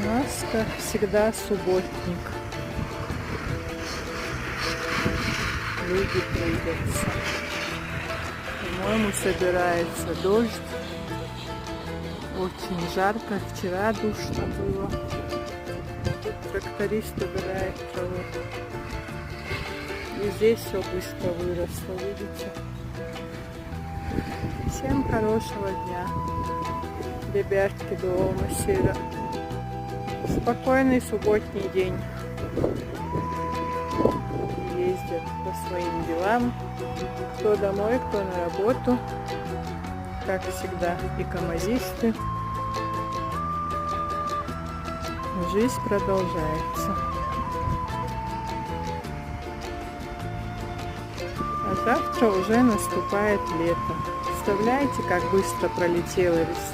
нас, как всегда, субботник. Люди трудятся. По-моему, собирается дождь. Очень жарко. Вчера душно было. Тут тракторист убирает траву. И здесь все быстро выросло, видите? Всем хорошего дня. Ребятки дома сыра. Спокойный субботний день. Ездят по своим делам. Кто домой, кто на работу. Как всегда, и камазисты. Жизнь продолжается. А завтра уже наступает лето. Представляете, как быстро пролетела